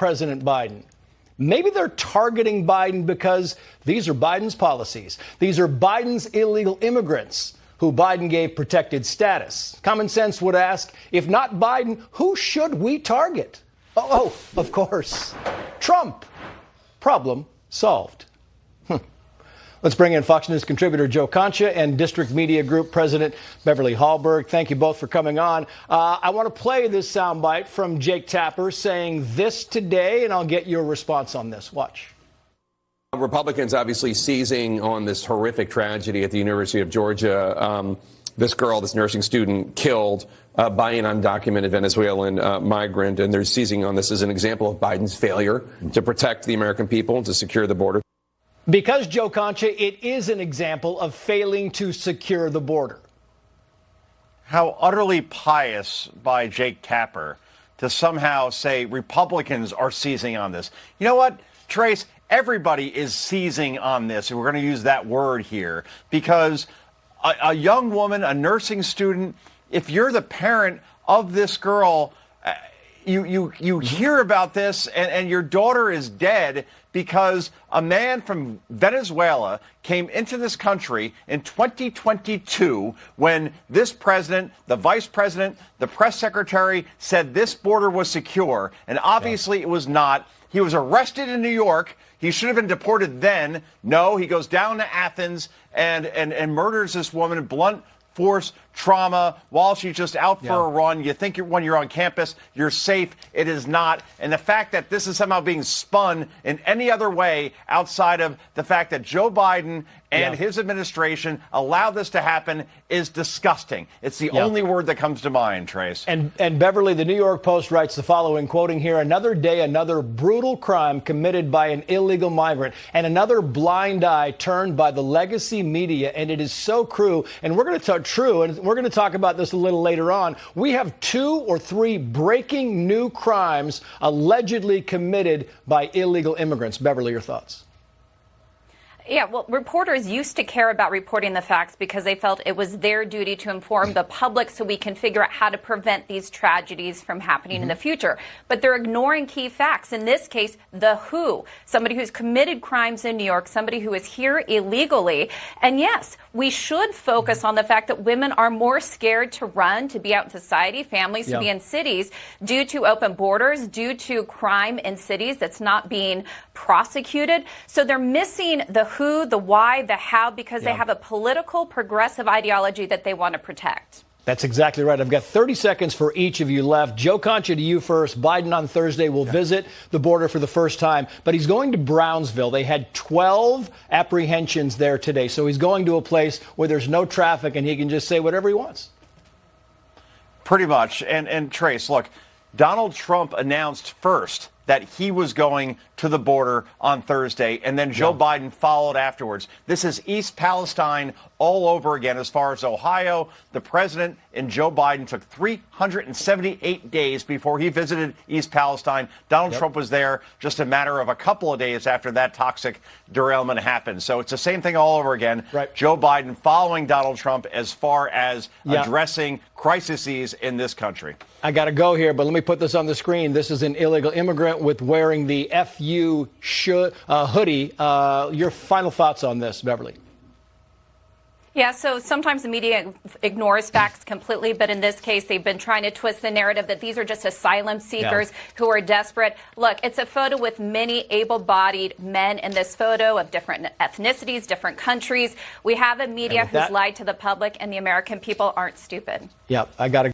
President Biden. Maybe they're targeting Biden because these are Biden's policies. These are Biden's illegal immigrants who Biden gave protected status. Common sense would ask, if not Biden, who should we target? Oh, of course, Trump. Problem solved. Let's bring in Fox News contributor Joe Concha and District Media Group President Beverly Hallberg. Thank you both for coming on. I want to play this soundbite from Jake Tapper saying this today, and I'll get your response on this. Watch. Republicans obviously seizing on this horrific tragedy at the University of Georgia. This girl, this nursing student, killed by an undocumented Venezuelan migrant, and they're seizing on this as an example of Biden's failure to protect the American people and to secure the border. Because, Joe Concha, it is an example of failing to secure the border. How utterly pious by Jake Tapper to somehow say Republicans are seizing on this. You know what, Trace? Everybody is seizing on this, and we're going to use that word here, because a young woman, a nursing student, if you're the parent of this girl, you hear about this, and your daughter is dead because a man from Venezuela came into this country in 2022 when this president, the vice president, the press secretary said this border was secure, and obviously it was not. He was arrested in New York. He should have been deported then. No, he goes down to Athens and murders this woman, blunt force trauma, while she's just out for a run. You think when you're on campus, you're safe. It is not. And the fact that this is somehow being spun in any other way outside of the fact that Joe Biden and his administration allowed this to happen is disgusting. It's the only word that comes to mind, Trace. And Beverly, the New York Post writes the following, quoting here, "Another day, another brutal crime committed by an illegal migrant, and another blind eye turned by the legacy media, and it is so cruel." And we're going to talk true, and we're going to talk about this a little later on. We have 2 or 3 breaking new crimes allegedly committed by illegal immigrants. Beverly, your thoughts? Yeah, well, reporters used to care about reporting the facts because they felt it was their duty to inform the public so we can figure out how to prevent these tragedies from happening in the future. But they're ignoring key facts. In this case, the WHO, somebody who's committed crimes in New York, somebody who is here illegally. And yes, we should focus on the fact that women are more scared to run, to be out in society, families to be in cities due to open borders, due to crime in cities that's not being prosecuted. So they're missing the who, the why, the how, because they have a political progressive ideology that they want to protect. That's exactly right. I've got 30 seconds for each of you left. Joe Concha, to you first. Biden on Thursday will visit the border for the first time, but he's going to Brownsville. They had 12 apprehensions there today, so he's going to a place where there's no traffic and he can just say whatever he wants. Pretty much. And Trace, look, Donald Trump announced first that he was going to the border on Thursday, and then Joe Biden followed afterwards. This is East Palestine all over again as far as Ohio. The president and Joe Biden took 378 days before he visited East Palestine. Donald Trump was there just a matter of a couple of days after that toxic derailment happened. So it's the same thing all over again. Joe Biden following Donald Trump as far as addressing crises in this country. I got to go here, but let me put this on the screen. This is an illegal immigrant with wearing the FU hoodie. Your final thoughts on this, Beverly? Yeah, so sometimes the media ignores facts completely, but in this case, they've been trying to twist the narrative that these are just asylum seekers who are desperate. Look, it's a photo with many able-bodied men in this photo of different ethnicities, different countries. We have a media who's lied to the public, and the American people aren't stupid. Yeah, I got to